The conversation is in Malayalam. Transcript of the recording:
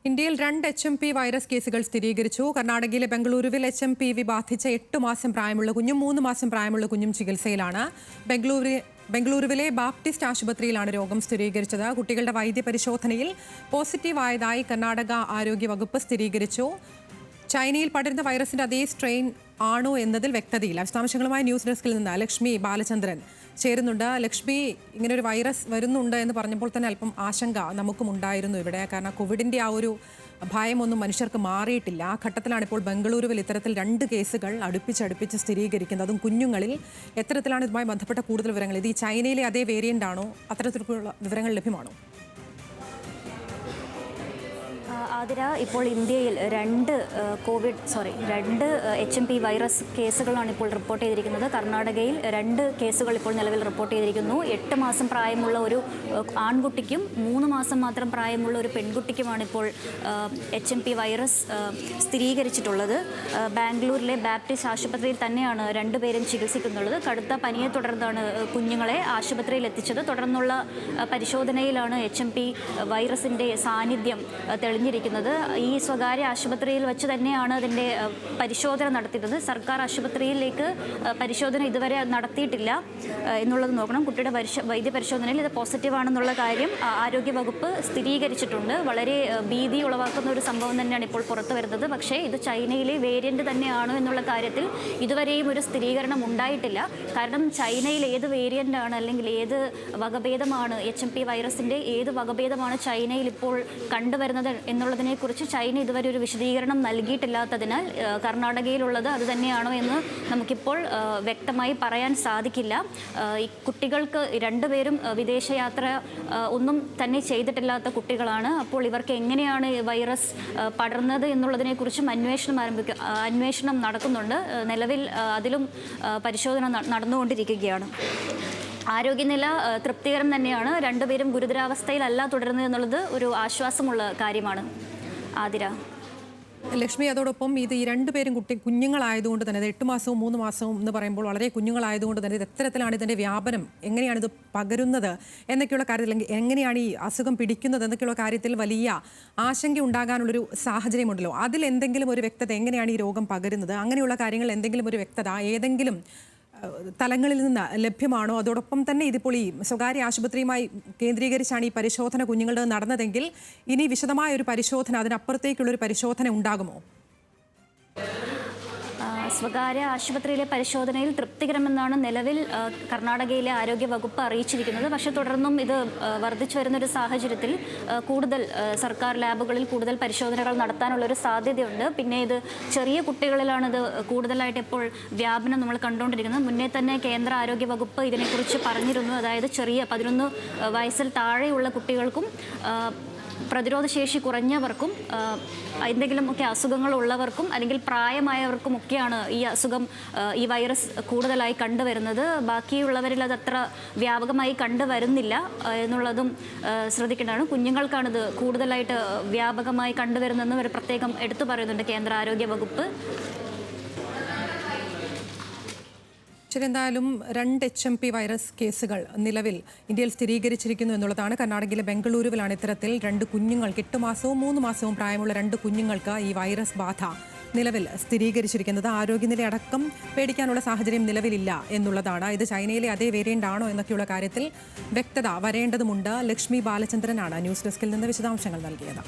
ഇന്ത്യയിൽ 2 HMP വൈറസ് കേസുകൾ സ്ഥിരീകരിച്ചു. കർണാടകയിലെ ബംഗളൂരുവിൽ HMPV ബാധിച്ച 8 മാസം പ്രായമുള്ള കുഞ്ഞും 3 മാസം പ്രായമുള്ള കുഞ്ഞും ചികിത്സയിലാണ്. ബംഗളൂരുവിലെ ബാപ്റ്റിസ്റ്റ് ആശുപത്രിയിലാണ് രോഗം സ്ഥിരീകരിച്ചത്. കുട്ടികളുടെ വൈദ്യപരിശോധനയിൽ പോസിറ്റീവായതായി കർണാടക ആരോഗ്യ വകുപ്പ് സ്ഥിരീകരിച്ചു. ചൈനയിൽ പടരുന്ന വൈറസിന്റെ അതേ സ്ട്രെയിൻ ആണോ എന്നതിൽ വ്യക്തതയില്ല. വിശദാംശങ്ങളുമായി ന്യൂസ് ഡെസ്കിൽ നിന്ന് ലക്ഷ്മി ബാലചന്ദ്രൻ ചേരുന്നുണ്ട്. ലക്ഷ്മി, ഇങ്ങനെ ഒരു വൈറസ് വരുന്നുണ്ട് എന്ന് പറഞ്ഞപ്പോൾ തന്നെ അല്പം ആശങ്ക നമുക്കും ഉണ്ടായിരുന്നു ഇവിടെ. കാരണം കോവിഡിന്റെ ആ ഒരു ഭയമൊന്നും മനുഷ്യർക്ക് മാറിയിട്ടില്ല. ആ ഘട്ടത്തിലാണ് ഇപ്പോൾ ബംഗളൂരുവിൽ ഇത്തരത്തിൽ 2 കേസുകൾ അടുപ്പിച്ച് സ്ഥിരീകരിക്കുന്നത്. അതും കുഞ്ഞുങ്ങളിൽ. എത്തരത്തിലാണ് ഇതുമായി ബന്ധപ്പെട്ട കൂടുതൽ വിവരങ്ങൾ? ഇത് ഈ ചൈനയിലെ അതേ വേരിയന്റ് ആണോ? അത്തരത്തിലുള്ള വിവരങ്ങൾ ലഭ്യമാണോ? ആതിര, ഇപ്പോൾ ഇന്ത്യയിൽ 2 HMP വൈറസ് കേസുകളാണ് ഇപ്പോൾ റിപ്പോർട്ട് ചെയ്തിരിക്കുന്നത്. കർണാടകയിൽ 2 കേസുകൾ ഇപ്പോൾ നിലവിൽ റിപ്പോർട്ട് ചെയ്തിരിക്കുന്നു. 8 മാസം പ്രായമുള്ള ഒരു ആൺകുട്ടിക്കും 3 മാസം മാത്രം പ്രായമുള്ള ഒരു പെൺകുട്ടിക്കുമാണ് ഇപ്പോൾ HMP വൈറസ് സ്ഥിരീകരിച്ചിട്ടുള്ളത്. ബാംഗ്ലൂരിലെ ബാപ്റ്റിസ്റ്റ് ആശുപത്രിയിൽ തന്നെയാണ് 2 പേരും ചികിത്സിക്കുന്നുള്ളത്. കടുത്ത പനിയെ തുടർന്നാണ് കുഞ്ഞുങ്ങളെ ആശുപത്രിയിൽ എത്തിച്ചത്. തുടർന്നുള്ള പരിശോധനയിലാണ് HMP വൈറസിൻ്റെ സാന്നിധ്യം തെളിഞ്ഞിരിക്കുന്നത്. ഈ സ്വകാര്യ ആശുപത്രിയിൽ വെച്ച് തന്നെയാണ് അതിൻ്റെ പരിശോധന നടത്തിയത്. സർക്കാർ ആശുപത്രിയിലേക്ക് പരിശോധന ഇതുവരെ നടത്തിയിട്ടില്ല എന്നുള്ളത് നോക്കണം. കുട്ടിയുടെ വൈദ്യപരിശോധനയിൽ ഇത് പോസിറ്റീവാണെന്നുള്ള കാര്യം ആരോഗ്യവകുപ്പ് സ്ഥിരീകരിച്ചിട്ടുണ്ട്. വളരെ ഭീതി ഉളവാക്കുന്ന ഒരു സംഭവം തന്നെയാണ് ഇപ്പോൾ പുറത്തു വരുന്നത്. പക്ഷേ ഇത് ചൈനയിലെ വേരിയന്റ് തന്നെയാണോ എന്നുള്ള കാര്യത്തിൽ ഇതുവരെയും ഒരു സ്ഥിരീകരണം ഉണ്ടായിട്ടില്ല. കാരണം ചൈനയിൽ ഏത് വേരിയന്റ് ആണ് അല്ലെങ്കിൽ ഏത് വകഭേദമാണ് HMP വൈറസിൻ്റെ ഏത് വകഭേദമാണ് ചൈനയിൽ ഇപ്പോൾ കണ്ടുവരുന്നത് എന്നുള്ളതിനെക്കുറിച്ച് ചൈന ഇതുവരെ ഒരു വിശദീകരണം നൽകിയിട്ടില്ലാത്തതിനാൽ കർണാടകയിലുള്ളത് അത് തന്നെയാണോ എന്ന് നമുക്കിപ്പോൾ വ്യക്തമായി പറയാൻ സാധിക്കില്ല. ഈ കുട്ടികൾക്ക് 2 പേരും വിദേശയാത്ര ഒന്നും തന്നെ ചെയ്തിട്ടില്ലാത്ത കുട്ടികളാണ്. അപ്പോൾ ഇവർക്ക് എങ്ങനെയാണ് വൈറസ് പടർന്നത് എന്നുള്ളതിനെക്കുറിച്ചും അന്വേഷണം നടക്കുന്നുണ്ട്. നിലവിൽ അതിലും പരിശോധന നടന്നുകൊണ്ടിരിക്കുകയാണ്. ആരോഗ്യനില തൃപ്തികരം തന്നെയാണ്. 2 പേരും ഗുരുതരാവസ്ഥയിലല്ല തുടരുന്നത് എന്നുള്ളത് ഒരു ആശ്വാസമുള്ള കാര്യമാണ്. ആതിര, ലക്ഷ്മി, അതോടൊപ്പം ഇത് ഈ 2 പേരും കുഞ്ഞുങ്ങളായതുകൊണ്ട് തന്നെ, 8 മാസവും 3 മാസവും എന്ന് പറയുമ്പോൾ വളരെ കുഞ്ഞുങ്ങളായതുകൊണ്ട് തന്നെ ഇത് എത്തരത്തിലാണ് ഇതിൻ്റെ വ്യാപനം, എങ്ങനെയാണ് ഇത് പകരുന്നത് എന്നൊക്കെയുള്ള കാര്യത്തിൽ, അല്ലെങ്കിൽ എങ്ങനെയാണ് ഈ അസുഖം പിടിക്കുന്നത് എന്നൊക്കെയുള്ള കാര്യത്തിൽ വലിയ ആശങ്ക ഉണ്ടാകാനുള്ളൊരു സാഹചര്യമുണ്ടല്ലോ. അതിൽ എന്തെങ്കിലും ഒരു വ്യക്തത, എങ്ങനെയാണ് ഈ രോഗം പകരുന്നത്, അങ്ങനെയുള്ള കാര്യങ്ങൾ എന്തെങ്കിലും ഒരു വ്യക്തത ഏതെങ്കിലും തലങ്ങളിൽ നിന്ന് ലഭ്യമാണോ? അതോടൊപ്പം തന്നെ ഇതിപ്പോൾ ഈ സ്വകാര്യ ആശുപത്രിയുമായി കേന്ദ്രീകരിച്ചാണ് ഈ പരിശോധന കുഞ്ഞുങ്ങളുടെ നടന്നതെങ്കിൽ ഇനി വിശദമായ ഒരു പരിശോധന, അതിനപ്പുറത്തേക്കുള്ളൊരു പരിശോധന ഉണ്ടാകുമോ? സ്വകാര്യ ആശുപത്രിയിലെ പരിശോധനയിൽ തൃപ്തികരമെന്നാണ് നിലവിൽ കർണാടകയിലെ ആരോഗ്യ വകുപ്പ് അറിയിച്ചിരിക്കുന്നത്. പക്ഷേ തുടർന്നും ഇത് വർദ്ധിച്ചു വരുന്നൊരു സാഹചര്യത്തിൽ കൂടുതൽ സർക്കാർ ലാബുകളിൽ കൂടുതൽ പരിശോധനകൾ നടത്താനുള്ളൊരു സാധ്യതയുണ്ട്. പിന്നെ ഇത് ചെറിയ കുട്ടികളിലാണ് ഇത് കൂടുതലായിട്ട് ഇപ്പോൾ വ്യാപനം നമ്മൾ കണ്ടുകൊണ്ടിരിക്കുന്നത്. മുന്നേ തന്നെ കേന്ദ്ര ആരോഗ്യ വകുപ്പ് ഇതിനെക്കുറിച്ച് പറഞ്ഞിരുന്നു. അതായത് ചെറിയ 11 വയസ്സിൽ താഴെയുള്ള കുട്ടികൾക്കും പ്രതിരോധശേഷി കുറഞ്ഞവർക്കും എന്തെങ്കിലുമൊക്കെ അസുഖങ്ങളുള്ളവർക്കും അല്ലെങ്കിൽ പ്രായമായവർക്കുമൊക്കെയാണ് ഈ വൈറസ് കൂടുതലായി കണ്ടുവരുന്നത്. ബാക്കിയുള്ളവരിൽ അത് അത്ര വ്യാപകമായി കണ്ടുവരുന്നില്ല എന്നുള്ളതും ശ്രദ്ധിക്കേണ്ടതാണ്. കുഞ്ഞുങ്ങൾക്കാണിത് കൂടുതലായിട്ട് വ്യാപകമായി കണ്ടുവരുന്നതെന്ന് ഒരു പ്രത്യേകം എടുത്തു പറയുന്നുണ്ട് കേന്ദ്ര ആരോഗ്യ വകുപ്പ്. ശരി, എന്തായാലും 2 HMP വൈറസ് കേസുകൾ നിലവിൽ ഇന്ത്യയിൽ സ്ഥിരീകരിച്ചിരിക്കുന്നു എന്നുള്ളതാണ്. കർണാടകയിലെ ബംഗളൂരുവിലാണ് ഇത്തരത്തിൽ 2 കുഞ്ഞുങ്ങൾക്ക്, 8 മാസവും 3 മാസവും പ്രായമുള്ള 2 കുഞ്ഞുങ്ങൾക്ക് ഈ വൈറസ് ബാധ നിലവിൽ സ്ഥിരീകരിച്ചിരിക്കുന്നത്. ആരോഗ്യനില അടക്കം പേടിക്കാനുള്ള സാഹചര്യം നിലവിലില്ല എന്നുള്ളതാണ്. ഇത് ചൈനയിലെ അതേ വേരിയന്റ് ആണോ എന്നൊക്കെയുള്ള കാര്യത്തിൽ വ്യക്തത വരേണ്ടതുമുണ്ട്. ലക്ഷ്മി ബാലചന്ദ്രനാണ് ന്യൂസ് ഡെസ്കിൽ നിന്ന് വിശദാംശങ്ങൾ നൽകിയത്.